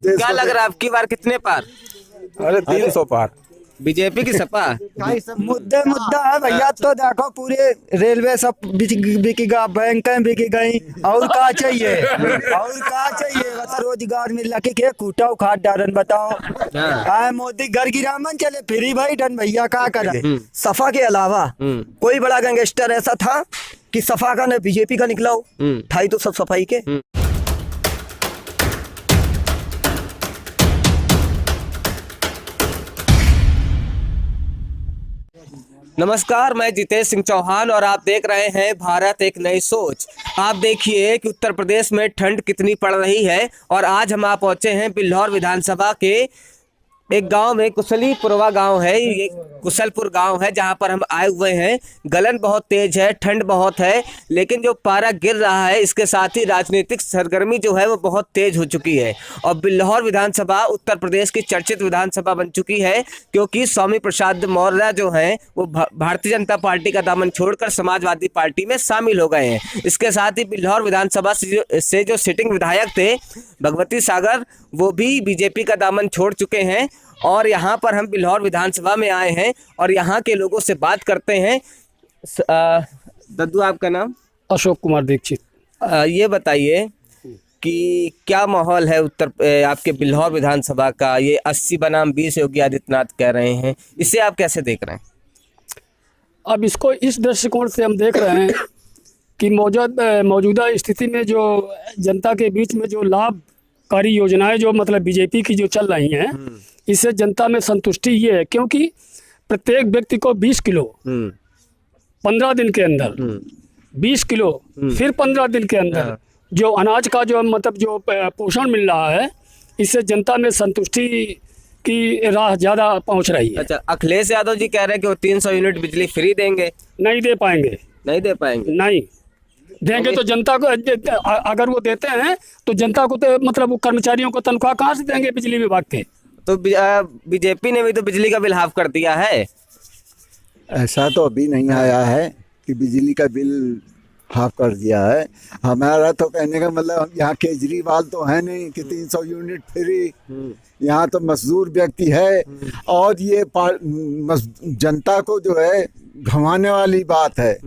क्या लग रहा है आपकी बार कितने पार? अरे 300 पार। बीजेपी की सपा? मुद्दा है भैया। तो देखो पूरे रेलवे सब बिकेगा, बैंक बिकी गई, और क्या चाहिए? और क्या चाहिए? बता रोजगार मिल रहा के कूटा उखाड़ डारन बताओ। मोदी घर गिरामन चले फ्री भाई डन भैया क्या करे? सफा के अलावा कोई बड़ा गैंगस्टर ऐसा था कि सफा का न बीजेपी का निकला हो? ठाई तो सब सफाई के। नमस्कार, मैं जितेश सिंह चौहान और आप देख रहे हैं भारत एक नई सोच। आप देखिए कि उत्तर प्रदेश में ठंड कितनी पड़ रही है और आज हम आप पहुंचे हैं बिल्हौर विधानसभा के एक गांव में। कुशलीपुरवा गांव है, ये कुशलपुर गांव है जहां पर हम आए हुए हैं। गलन बहुत तेज है, ठंड बहुत है, लेकिन जो पारा गिर रहा है इसके साथ ही राजनीतिक सरगर्मी जो है वो बहुत तेज हो चुकी है। और बिल्हौर विधानसभा उत्तर प्रदेश की चर्चित विधानसभा बन चुकी है, क्योंकि स्वामी प्रसाद मौर्य जो हैं वो भारतीय जनता पार्टी का दामन छोड़कर समाजवादी पार्टी में शामिल हो गए हैं। इसके साथ ही बिल्हौर विधानसभा से जो सिटिंग विधायक थे भगवती सागर, वो भी बीजेपी का दामन छोड़ चुके हैं। और यहाँ पर हम बिल्हौर विधानसभा में आए हैं और यहाँ के लोगों से बात करते हैं। दद्दू, आपका नाम? अशोक कुमार दीक्षित। ये बताइए कि क्या माहौल है आपके बिल्हौर विधानसभा का? ये 80 बनाम 20 योगी आदित्यनाथ कह रहे हैं, इसे आप कैसे देख रहे हैं? अब इसको इस दृष्टिकोण से हम देख रहे हैं कि मौजूदा स्थिति में जो जनता के बीच में जो लाभकारी योजनाएं जो मतलब बीजेपी की जो चल रही हैं, इससे जनता में संतुष्टि ये है, क्योंकि प्रत्येक व्यक्ति को 20 किलो 15 दिन के अंदर, 20 किलो फिर 15 दिन के अंदर जो अनाज का जो मतलब जो पोषण मिल रहा है, इससे जनता में संतुष्टि की राह ज़्यादा पहुंच रही है। अच्छा, अखिलेश यादव जी कह रहे हैं कि वो 300 यूनिट बिजली फ्री देंगे। नहीं दे पाएंगे। नहीं दे पाएंगे? नहीं देंगे तो जनता को, अगर वो देते हैं तो जनता को तो मतलब वो कर्मचारियों को तनख्वाह कहाँ से देंगे बिजली विभाग के? तो बीजेपी ने भी तो बिजली का बिल हाफ कर दिया है। ऐसा तो अभी नहीं आया है कि बिजली का बिल हाफ कर दिया है। हमारा तो कहने का मतलब, हम यहाँ केजरीवाल तो है नहीं कि 300 यूनिट फ्री। यहाँ तो मजदूर व्यक्ति है और ये जनता को जो है घुमाने वाली बात है,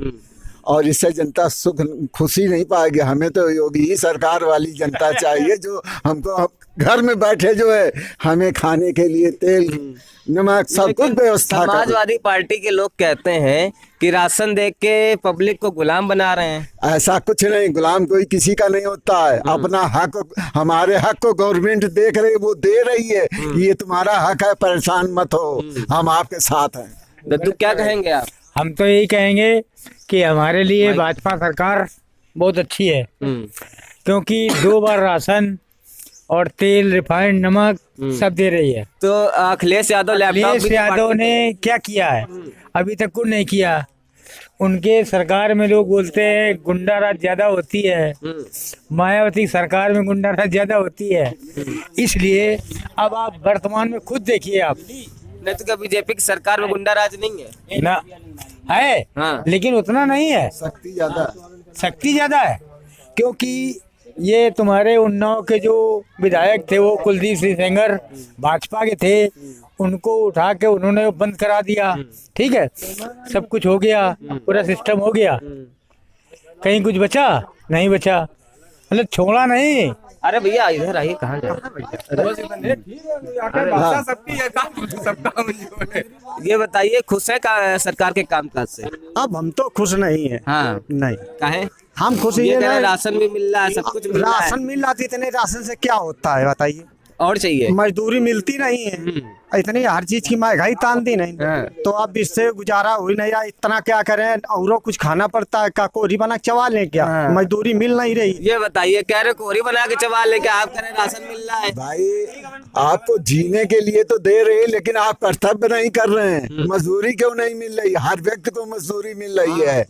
और इससे जनता सुख खुशी नहीं पाएगी। हमें तो योगी ही सरकार वाली जनता चाहिए, जो हमको घर में बैठे जो है हमें खाने के लिए तेल नमक सब कुछ व्यवस्था। समाजवादी पार्टी के लोग कहते हैं कि राशन दे के पब्लिक को गुलाम बना रहे हैं। ऐसा कुछ नहीं, गुलाम कोई किसी का नहीं होता है। अपना हक, हमारे हक को गवर्नमेंट देख रही, वो दे रही है। ये तुम्हारा हक है, परेशान मत हो, हम आपके साथ हैं। दद्दू, क्या कहेंगे आप? हम तो यही कहेंगे कि हमारे लिए भाजपा सरकार बहुत अच्छी है, क्योंकि 2 बार राशन और तेल, रिफाइंड, नमक सब दे रही है। तो अखिलेश यादव ने क्या किया है? अभी तक कुछ नहीं किया। उनके सरकार में लोग बोलते हैं गुंडाराज ज्यादा होती है, मायावती सरकार में गुंडाराज ज्यादा होती है। इसलिए अब आप वर्तमान में खुद देखिए आप। नहीं तो क्या बीजेपी की सरकार में गुंडाराज नहीं है? ना है, हाँ। लेकिन उतना नहीं है, शक्ति ज्यादा है। क्योंकि ये तुम्हारे उन्नाव के जो विधायक थे वो कुलदीप सिंह सेंगर भाजपा के थे, उनको उठा के उन्होंने बंद करा दिया। ठीक है, सब कुछ हो गया, पूरा सिस्टम हो गया, कहीं कुछ बचा नहीं, बचा मतलब छोड़ा नहीं। अरे भैया इधर आइए, कहाँ जा ये बताइए, खुश है का सरकार के कामकाज से? अब हम तो खुश नहीं है। हाँ, नहीं काहे? हम खुश ही है। राशन भी मिल रहा है, सब कुछ मिल रहा है। राशन मिल रहा है, इतने राशन से क्या होता है बताइए? और चाहिए? मजदूरी मिलती नहीं है, इतनी हर चीज की महंगाई तान दी नहीं, तो अब इससे गुजारा हो नहीं रहा। इतना क्या करें, और कुछ खाना पड़ता है, का कोरी बना चवा लें क्या? मजदूरी मिल नहीं रही। ये बताइए, कह रहे कोरी बना के चवा लें क्या? आप कह रहे राशन मिल रहा है। भाई आपको जीने के लिए तो दे रहे हैं, लेकिन आप कर्तव्य नहीं कर रहे हैं। मजदूरी क्यों नहीं मिल रही? हर व्यक्ति को मजदूरी मिल रही है,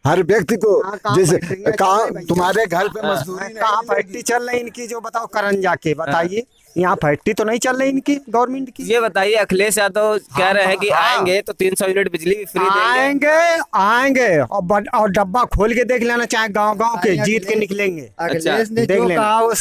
हर व्यक्ति को। जैसे कहाँ तुम्हारे घर पे मजदूरी, कहाँ फैक्ट्री चल रही इनकी, जो बताओ करन जाके बताइए। यहाँ फैक्ट्री तो नहीं चल रही इनकी गवर्नमेंट की। ये बताइए, अखिलेश यादव कह रहे हैं कि आएंगे तो 300 यूनिट बिजली भी फ्री देंगे। आएंगे और डब्बा खोल के देख लेना, चाहे गांव के जीत के निकलेंगे। अखिलेश ने देख जो लेना। कहा वो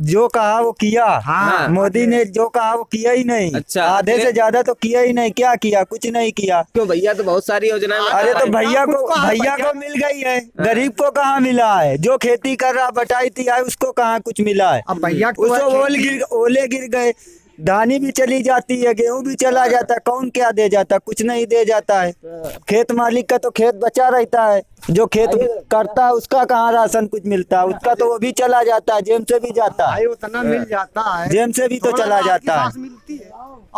जो कहा वो किया। हाँ। मोदी ने जो कहा वो किया ही नहीं। अच्छा। आधे से ज्यादा तो किया ही नहीं। क्या किया? कुछ नहीं किया। क्यों भैया, तो बहुत सारी योजनाएं अरे तो भैया को मिल गई है, गरीब को कहाँ मिला है? जो खेती कर रहा बटाई थी आए उसको कहाँ कुछ मिला है? अब भैया को उसको ओले गिर गए, दानी भी चली जाती है, गेहूं भी चला जाता है, कौन क्या दे जाता है? कुछ नहीं दे जाता है। खेत मालिक का तो खेत बचा रहता है, जो खेत करता है उसका कहाँ राशन कुछ मिलता है? उसका तो वो भी चला जाता है, जेम से भी जाता है, उतना मिल जाता है, जेम से भी तो चला जाता है।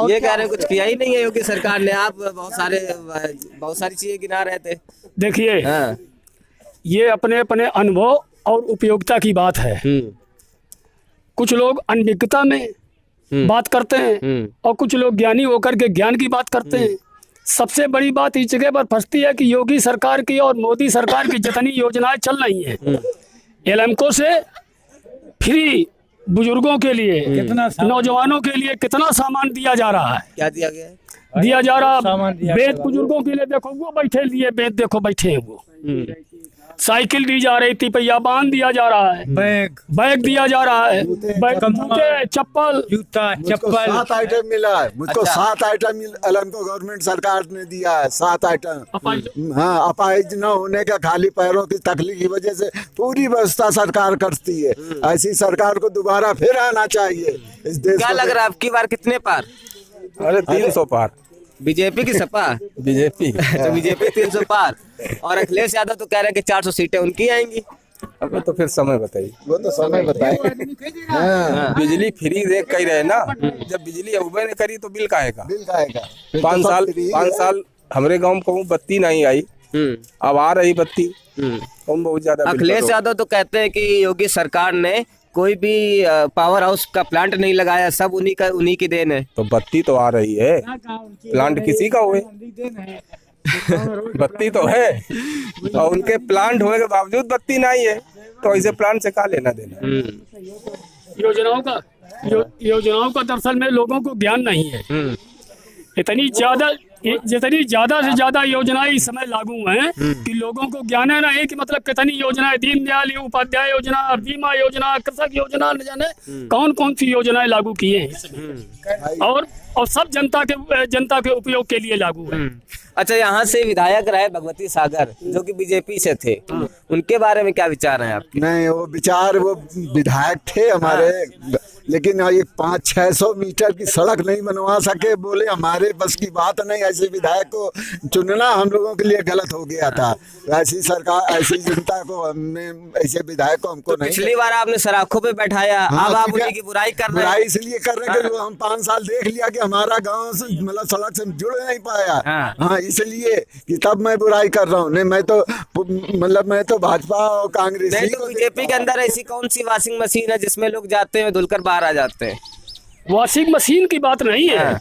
ये कह रहे हैं कुछ किया ही नहीं है योगी सरकार ने। आप बहुत सारी चीजें गिना रहे थे। देखिए, हाँ। ये अपने अपने अनुभव और उपयोगिता की बात है। कुछ लोग अनभिज्ञता में बात करते हैं और कुछ लोग ज्ञानी होकर के ज्ञान की बात करते हैं। सबसे बड़ी बात इस जगह पर फंसती है कि योगी सरकार की और मोदी सरकार की जितनी योजनाएं चल रही हैं, एलएमको से फ्री बुजुर्गों के लिए, नौजवानों के लिए कितना सामान दिया जा रहा है। क्या दिया गया है? दिया जा रहा बेद बुजुर्गों के लिए, देखो वो बैठे लिए बेद, देखो बैठे हैं वो। साइकिल दी जा रही थी, पहिया बांध दिया जा रहा है, बैग दिया जा रहा है, जूते, चप्पल, जूता, चप्पल, 7 आइटम मिला है मुझको। अच्छा। 7 आइटम एलएमको गवर्नमेंट सरकार ने दिया है, 7 आइटम। हाँ, अपाहिज न होने का, खाली पैरों की तकलीफ की वजह से पूरी व्यवस्था सरकार करती है। ऐसी सरकार को दोबारा फिर आना चाहिए इस देश क्या को। लग रहा है आपकी बार कितने पार? अरे 300 पार बीजेपी की सपा? बीजेपी। तो बीजेपी 300 पार, और अखिलेश यादव तो कह रहे हैं कि 400 सीटें उनकी आएंगी। अब तो फिर समय बताइए। वो तो समय बताए। हाँ, बिजली फ्री देख कही रहे ना। जब बिजली उबे ने करी तो बिल का आएगा? बिल का आएगा। 5 साल हमारे गांव को बत्ती नहीं आई, अब आ रही बत्ती। हम बहुत ज्यादा बिल अखिलेश करो। यादव तो कहते हैं कि योगी सरकार ने कोई भी पावर हाउस का प्लांट नहीं लगाया, सब उन्हीं की देन है। तो बत्ती तो आ रही है, प्लांट किसी का हुए? बत्ती तो है, और उनके प्लांट होने के बावजूद बत्ती नहीं है, तो ऐसे प्लांट से क्या लेना देना? योजनाओं का दरअसल में लोगों को ज्ञान नहीं है। जितनी ज्यादा से ज्यादा योजनाएं इस समय लागू हैं कि लोगों को ज्ञान है नहीं कि मतलब कितनी योजनाएं, दीनदयाल उपाध्याय योजना, बीमा योजना, कृषक योजना, न जाने कौन कौन सी योजनाएं लागू की हैं, और सब जनता के उपयोग के लिए लागू है। अच्छा, यहाँ से विधायक रहे भगवती सागर, जो कि बीजेपी से थे, उनके बारे में क्या विचार है आपके? नहीं, वो विधायक थे हमारे, लेकिन ये 500-600 मीटर की सड़क नहीं बनवा सके। बोले हमारे बस की बात नहीं, ऐसे विधायक को चुनना हम लोगों के लिए गलत हो गया था। ऐसी सरकार, ऐसी जनता को हमने, ऐसे विधायक को हमको नहीं। पिछली बार आपने सराखों पे बैठाया, अब आप उन्हीं की बुराई कर रहे हैं। बुराई इसलिए कर रहे हैं कि हम 5 साल देख लिया कि हमारा गांव से मतलब सड़क से जुड़ नहीं पाया। हाँ, इसलिए कि तब मैं बुराई कर रहा हूँ। नहीं, मैं तो भाजपा और कांग्रेस। नहीं तो बीजेपी के अंदर ऐसी कौन सी वॉशिंग मशीन है जिसमें लोग जाते हैं धुलकर बाहर आ जाते हैं? वॉशिंग मशीन की बात नहीं है।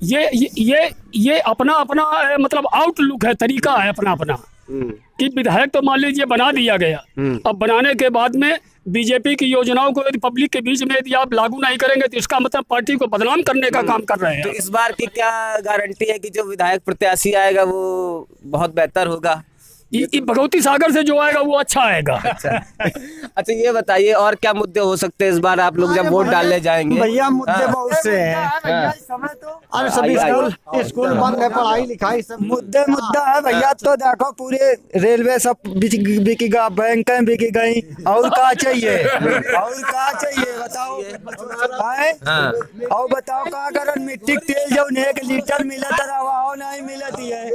ये अपना अपना मतलब आउटलुक है, तरीका है अपना अपना। कि विधायक तो मान लीजिए बना दिया गया, अब बनाने के बाद में बीजेपी की योजनाओं को यदि पब्लिक के बीच में यदि आप लागू नहीं करेंगे तो इसका मतलब पार्टी को बदनाम करने का काम कर रहे हैं। तो इस बार की क्या गारंटी है कि जो विधायक प्रत्याशी आएगा वो बहुत बेहतर होगा? भगवती सागर से जो आएगा वो अच्छा आएगा। अच्छा, ये बताइए और क्या मुद्दे हो सकते हैं इस बार आप लोग जब वोट डालने जाएंगे? भैया मुद्दे बहुत से हैं। अरे सभी स्कूल बंद है, पढ़ाई लिखाई सब मुद्दा है भैया। तो देखो पूरे रेलवे सब बिकी गया, बैंकें बिकी गई, और क्या चाहिए? और क्या चाहिए बताओ? और बताओ क्या करन? मिट्टी तेल जो 1 लीटर मिलत रहा नहीं मिलती है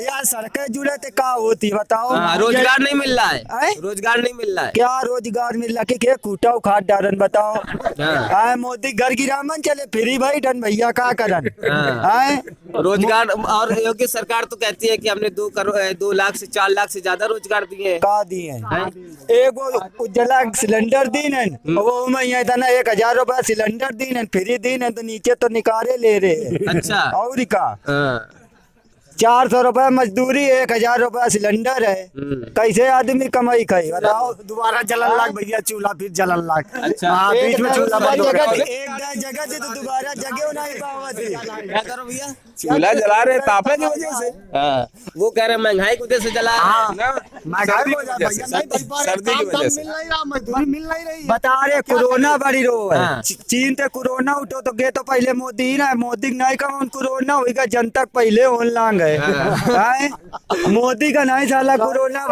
यार। सड़कें जुड़े थे क्या होती बताओ? रोजगार नहीं मिल रहा है, रोजगार नहीं मिल रहा है। क्या रोजगार मिल रहा है? कूटा उखाड़ डारन बताओ। मोदी घर गिरामन चले फ्री भाई डन भैया क्या करन? रोजगार, और योगी सरकार तो कहती है कि हमने 2 लाख से 4 लाख से ज्यादा रोजगार दिए हैं। का दिए हैं? एक वो उज्ज्वला सिलेंडर दी है, वो में ये था ना 1000 रुपया सिलेंडर दी है, फ्री दी है, तो नीचे तो निकाले ले रहे हैं। अच्छा, और का 400 रुपए मजदूरी, 1000 रुपया सिलेंडर है। कैसे आदमी कमाई खाई बताओ। दोबारा जलन लाग भैया, चूल्हा फिर जलन लाग। अच्छा। हाँ, बीच में चूल्हा बंद हो गया। एक जगह से तो दोबारा जगह नहीं पावत है। क्या करो भैया? चूल्हा जला रहे तापे की वजह से। हाँ, वो कह रहे महंगाई की वजह से जला रहे हैं। ना, महंगाई सर्दी हो की जाती वजह है, से, नहीं बच पा रहे, सर्दी की काम वजह से। मिल नहीं रहा, मजदूरी मिल नहीं रही। बता रहे कोरोना बड़ी रो है। हाँ। चीन ते कोरोना उठो तो गे तो पहले मोदी ही ना, मोदी नहीं कहा कोरोना होगा, जनता पहले ऑनलाइन है। हैं? मोदी का नहीं साला कोरोना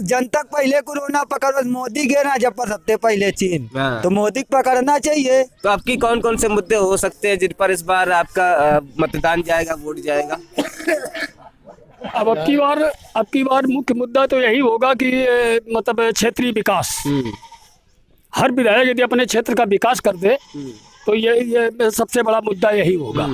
जनता पहले कोरोना पकड़ो, मोदी गे ना जब पर सबसे पहले चीन, हाँ। तो मोदी को पकड़ना चाहिए। तो आपकी कौन कौन से मुद्दे हो सकते हैं जिन पर इस बार आपका मतदान जाएगा, वोट जाएगा? अब अब की बार मुख्य मुद्दा तो यही होगा कि मतलब क्षेत्रीय विकास। हर विधायक यदि अपने क्षेत्र का विकास कर दे तो ये सबसे बड़ा मुद्दा यही होगा।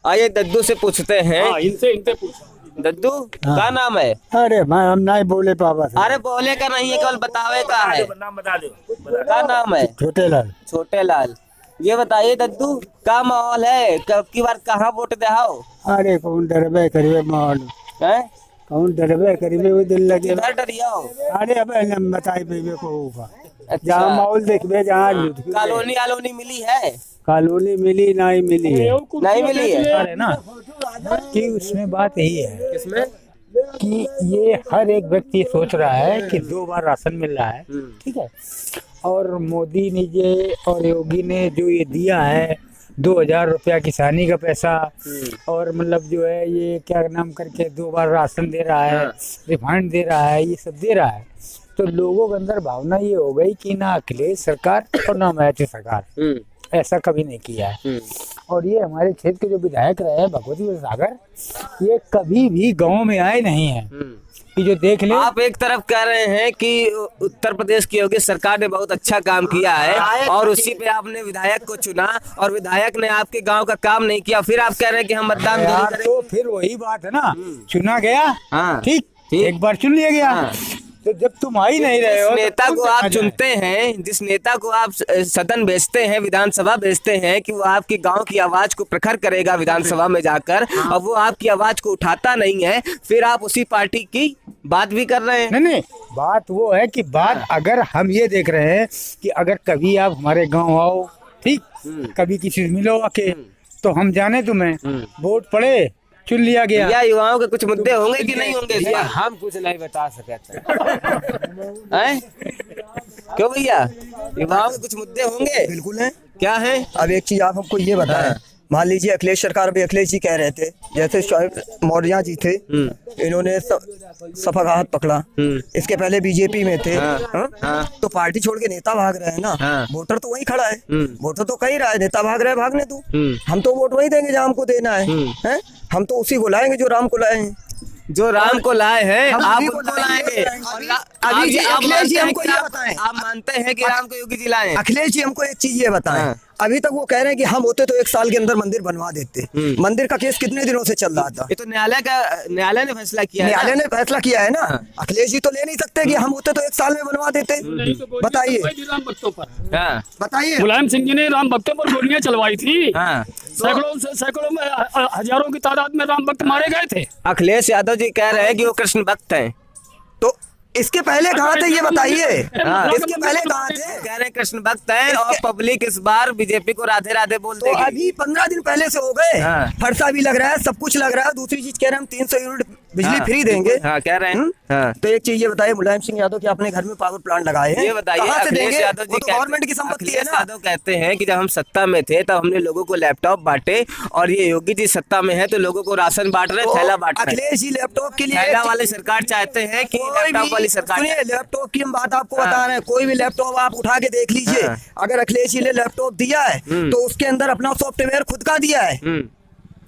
आइए दद्दू से पूछते हैं। हाँ, इनसे पूछो। दद्दू क्या नाम है? अरे मैं हम नहीं बोले पापा अरे बोले का नहीं है, केवल बतावे का है। नाम बता दो। क्या नाम है? छोटे लाल। छोटे लाल। ये बताइए दद्दू, क्या माहौल है, कब की बार कहाँ वोट देहाओ? अरे कौन डरबे करिए माहौल, हैं? कौन डरबे करिए वो दिल लगे। किधर डरियाओ? अरे अब बताई बेबे को होगा अच्छा। जहाँ माहौल देखबे, जहाँ कॉलोनी आलोनी मिली है? कॉलोनी मिली नहीं मिली है, नहीं मिली है। अरे ना कि उसमें बात यही है किसमें? कि ये हर एक व्यक्ति सोच रहा है कि 2 बार राशन मिल रहा है, ठीक है, और मोदी ने ये और योगी ने जो ये दिया है 2000 रुपया किसानी का पैसा, और मतलब जो है ये क्या नाम करके 2 बार राशन दे रहा है, रिफंड दे रहा है, ये सब दे रहा है, तो लोगों के अंदर भावना ये हो गई कि ना अखिलेश सरकार और ना मैत्री सरकार, ऐसा कभी नहीं किया है। और ये हमारे क्षेत्र के जो विधायक रहे हैं भगवती सागर, ये कभी भी गांव में आए नहीं है कि जो देख ले। आप एक तरफ कह रहे हैं कि उत्तर प्रदेश की योगी सरकार ने बहुत अच्छा काम किया है और उसी पे आपने विधायक को चुना और विधायक ने आपके गांव का काम नहीं किया, फिर आप कह रहे हैं कि हम मतदान नहीं यार करेंगे। तो फिर वही बात है ना, चुना गया, हाँ। ठीक, ठीक। एक बार चुन लिया गया, हाँ। तो जब तुम आ ही नहीं रहे हो जिस तो नेता कौन को देखा आप जाए? चुनते हैं, जिस नेता को आप सदन भेजते हैं, विधानसभा भेजते हैं कि वो आपके गांव की आवाज को प्रखर करेगा विधानसभा में जाकर, और वो आपकी आवाज को उठाता नहीं है, फिर आप उसी पार्टी की बात भी कर रहे हैं। नहीं, बात वो है कि बात अगर हम ये देख रहे हैं कि अगर कभी आप हमारे गांव आओ, ठीक, कभी किसी से मिलो आके, तो हम जाने तुम्हें, वोट पड़े, चुन लिया गया। या युवाओं के कुछ मुद्दे होंगे कि नहीं होंगे? भैया हम कुछ नहीं बता सकते। हैं? क्यों भैया, युवाओं के कुछ मुद्दे होंगे? बिल्कुल है। क्या है? अब एक चीज आप हमको ये बताएं, मान लीजिए अखिलेश सरकार भी अखिलेश जी कह रहे थे, जैसे शोएब मौर्य जी थे, इन्होंने सपा का हाथ पकड़ा, इसके पहले बीजेपी में थे, हाँ? तो पार्टी छोड़ के नेता भाग रहे हैं ना, वोटर तो वही खड़ा है, वोटर तो कहीं रहा है, नेता भाग रहे हैं, भागने दो, हम तो वोट वही देंगे जहाँ हमको देना है, हम तो उसी को लाएंगे जो राम को लाए हैं। जो राम को लाए हैं हम आप उसी को उनको लाएंगे। लाएंगे। अभी जी आप अखिलेश जी मानते हैं हमको कि ये आप- बताएं। आप मानते हैं कि राम को योगी जी लाए हैं? अखिलेश जी हमको एक चीज ये बताएं, हाँ। अभी तक वो कह रहे हैं कि हम होते तो 1 साल के अंदर मंदिर बनवा देते। मंदिर का केस कितने दिनों से चल रहा था? ये तो न्यायालय ने फैसला किया है ना? न्यायालय ने फैसला किया है ना, अखिलेश जी तो ले नहीं सकते कि हम होते तो 1 साल में बनवा देते। बताइए राम भक्तों पर, हाँ, बताइए। मुलायम सिंह जी ने राम भक्तों पर गोलियां चलवाई थी, हाँ। सैकड़ों में हजारों की तादाद में राम भक्त मारे गए थे। अखिलेश यादव जी कह रहे हैं कि वो कृष्ण भक्त हैं। तो इसके पहले कहाँ थे ये बताइए, हाँ। इसके पहले कहाँ थे? कह रहे हैं कृष्ण भक्त हैं और पब्लिक इस बार बीजेपी को राधे राधे बोल तो देगी। अभी 15 दिन पहले से हो गए, हाँ। फरसा भी लग रहा है, सब कुछ लग रहा है, दूसरी चीज कह रहे हैं हम 300 यूनिट बिजली हाँ। फ्री देंगे। हाँ, कह रहे हैं। हाँ। तो एक चीज ये बताइए, मुलायम सिंह यादव के अपने घर में पावर प्लांट लगाए हैं, ये बताइए, कहाँ से अखिलेश देंगे? यादव जी वो तो गवर्नमेंट की संपत्ति है अखिलेश ना। यादव कहते हैं कि जब हम सत्ता में थे तब हमने लोगों को लैपटॉप बांटे और ये योगी जी सत्ता में है तो लोगों को राशन बांट रहे, तो थैला बांट रहे। अखिलेश जी लैपटॉप के लिए थैला वाली सरकार चाहते हैं कि कोई लैपटॉप भी- वाली सरकार? सुनिए, लैपटॉप की हम बात आपको बता रहे हैं, कोई भी लैपटॉप आप उठा के देख लीजिए, हाँ। अगर अखिलेश जी ने लैपटॉप दिया है तो उसके अंदर अपना सॉफ्टवेयर खुद का दिया है,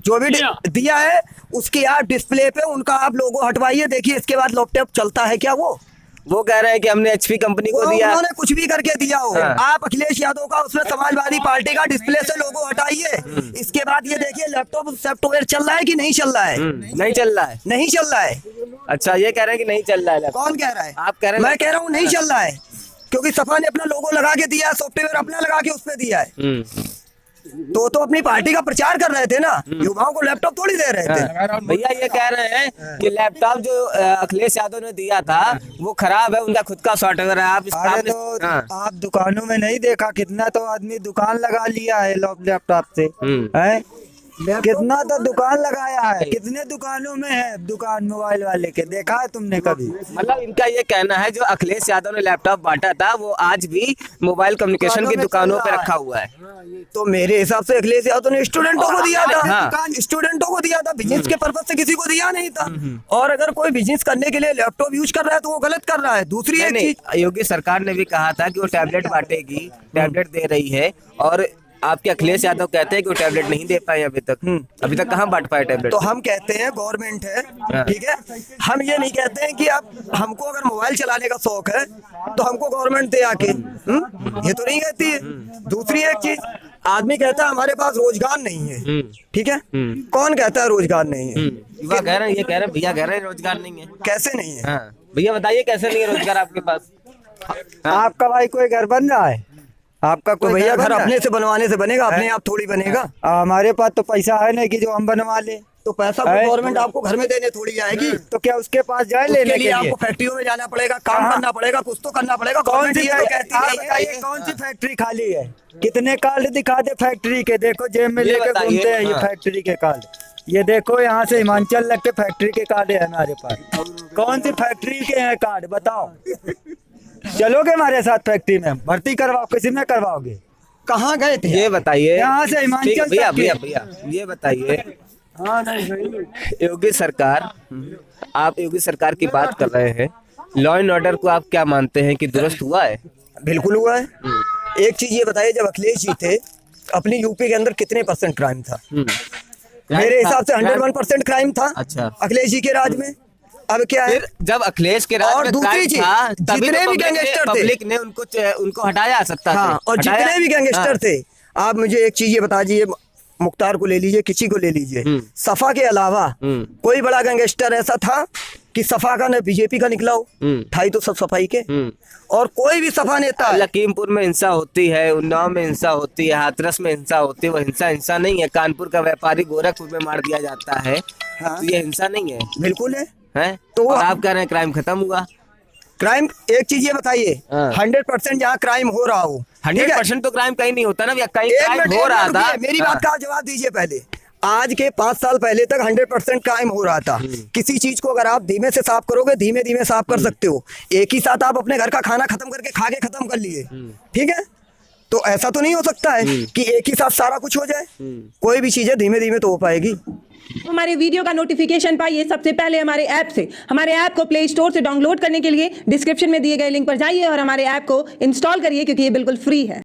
जो भी दिया है उसके आप डिस्प्ले पे उनका आप लोगो हटवाइए, देखिए इसके बाद लैपटॉप चलता है क्या? वो कह रहे हैं कि हमने HP कंपनी को दिया। उन्होंने कुछ भी करके दिया हो, हाँ। आप अखिलेश यादव का उसमें समाजवादी पार्टी का डिस्प्ले से लोगो हटाइए, इसके बाद ये देखिए लैपटॉप सॉफ्टवेयर चल रहा है कि नहीं चल रहा है? नहीं चल रहा है। नहीं चल रहा है। अच्छा, ये कह रहे हैं कि नहीं चल रहा है। कौन कह रहा है? आप कह रहे हैं। मैं कह रहा हूँ नहीं चल रहा है, क्योंकि सपा ने अपना लोगो लगा के दिया है, सॉफ्टवेयर अपना लगा के उस पे दिया है। तो अपनी पार्टी का प्रचार कर रहे थे ना, युवाओं को लैपटॉप थोड़ी दे रहे थे। भैया ये कह रहे हैं कि लैपटॉप जो अखिलेश यादव ने दिया था वो खराब है, उनका खुद का सॉफ्टवेयर है। आप अरे तो आप दुकानों में नहीं देखा, कितना तो आदमी दुकान लगा लिया है लैपटॉप से, है कितना तो दुकान लगाया है, कितने दुकानों में है दुकान मोबाइल वाले के, देखा है तुमने कभी? मतलब इनका ये कहना है जो अखिलेश यादव ने लैपटॉप बांटा था वो आज भी मोबाइल कम्युनिकेशन की दुकानों पे रखा हुआ है। तो मेरे हिसाब से अखिलेश यादव ने स्टूडेंटों को दिया था, स्टूडेंटों को दिया था, बिजनेस के पर्पज से किसी को दिया नहीं था। और अगर कोई बिजनेस करने के लिए लैपटॉप यूज कर रहा है तो वो गलत कर रहा है। दूसरी एक चीज, योगी सरकार ने भी कहा था कि वो टैबलेट बांटेगी, टैबलेट दे रही है, और आपके अखिलेश यादव कहते हैं कि वो टैबलेट नहीं दे पाए अभी तक कहाँ बांट पाए टैबलेट। तो हम कहते हैं गवर्नमेंट है, ठीक है, हम ये नहीं कहते हैं कि अब हमको अगर मोबाइल चलाने का शौक है तो हमको गवर्नमेंट दे आके, ये तो नहीं कहती है। दूसरी एक चीज, आदमी कहता है हमारे पास रोजगार नहीं है, ठीक है, कौन कहता है रोजगार नहीं है? युवा कह रहे हैं, ये कह रहे हैं, भैया कह रहे हैं रोजगार नहीं है। कैसे नहीं है? भैया बताइए कैसे नहीं है रोजगार आपके पास? आपका भाई कोई घर बन रहा है? आपका कोई भैया घर अपने से बनवाने से बनेगा, अपने आप थोड़ी बनेगा। हमारे पास तो पैसा है नहीं कि जो हम बनवा ले, तो पैसा गवर्नमेंट आपको घर में देने थोड़ी आएगी। तो क्या उसके पास जाए लेने के लिए? आपको फैक्ट्रियों में जाना पड़ेगा, काम करना पड़ेगा, कुछ तो करना पड़ेगा। कौन सी कौन सी फैक्ट्री खाली है? कितने कार्ड दिखा दे फैक्ट्री के, देखो जेब में लेके घूमते हैं ये फैक्ट्री के कार्ड। ये देखो यहाँ से हिमाचल लग के फैक्ट्री के कार्ड है हमारे पास। कौन सी फैक्ट्री के हैं कार्ड बताओ? चलोगे हमारे साथ फैक्ट्री में, भर्ती करवाओ, किसी में करवाओगे? कहाँ गए थे ये बताइए। यहाँ से हिमाचल भैया ये बताइए, योगी सरकार, आप योगी सरकार की बात कर रहे हैं, लॉ एंड ऑर्डर को आप क्या मानते हैं कि दुरुस्त हुआ है? बिल्कुल हुआ है। एक चीज ये बताइए, जब अखिलेश जी थे अपनी यूपी के अंदर कितने % क्राइम था? मेरे हिसाब से 101% क्राइम था। अच्छा। अखिलेश जी के राज में। अब क्या है, जब अखिलेश के राज और में दूसरी चीज, जितने भी गैंगस्टर थे पब्लिक ने उनको हटाया सकता था, और जितने भी गैंगस्टर थे, आप मुझे एक चीज ये बता दीजिए, मुख्तार को ले लीजिए, किसी को ले लीजिए, सफा के अलावा कोई बड़ा गैंगस्टर ऐसा था कि सफा का न बीजेपी का निकला हो? ठाई तो सब सफाई के। और कोई भी सफा नेता, लखीमपुर में हिंसा होती है, उन्नाव में हिंसा होती है, हाथरस में हिंसा होती है, वो हिंसा नहीं है। कानपुर का व्यापारी गोरखपुर में मार दिया जाता है, तो ये हिंसा नहीं है? बिल्कुल है। तो आप कह रहे हैं क्राइम खत्म हुआ? क्राइम, एक चीज ये बताइए, 100% जहाँ क्राइम हो रहा हो, 100% तो क्राइम कहीं नहीं होता ना, कहीं क्राइम हो रहा था। मेरी बात का जवाब दीजिए पहले। आज के 5 साल पहले तक 100% क्राइम हो रहा था। किसी चीज को अगर आप धीमे से साफ करोगे, धीमे धीमे साफ कर सकते हो। एक ही साथ आप अपने घर का खाना खत्म करके खा के खत्म कर लिए, ठीक है, तो ऐसा तो नहीं हो सकता है कि एक ही साथ सारा कुछ हो जाए। कोई भी चीजें धीमे धीमे तो हो पाएगी। हमारे वीडियो का नोटिफिकेशन पाइए सबसे पहले हमारे ऐप से। हमारे ऐप को प्ले स्टोर से डाउनलोड करने के लिए डिस्क्रिप्शन में दिए गए लिंक पर जाइए और हमारे ऐप को इंस्टॉल करिए, क्योंकि ये बिल्कुल फ्री है।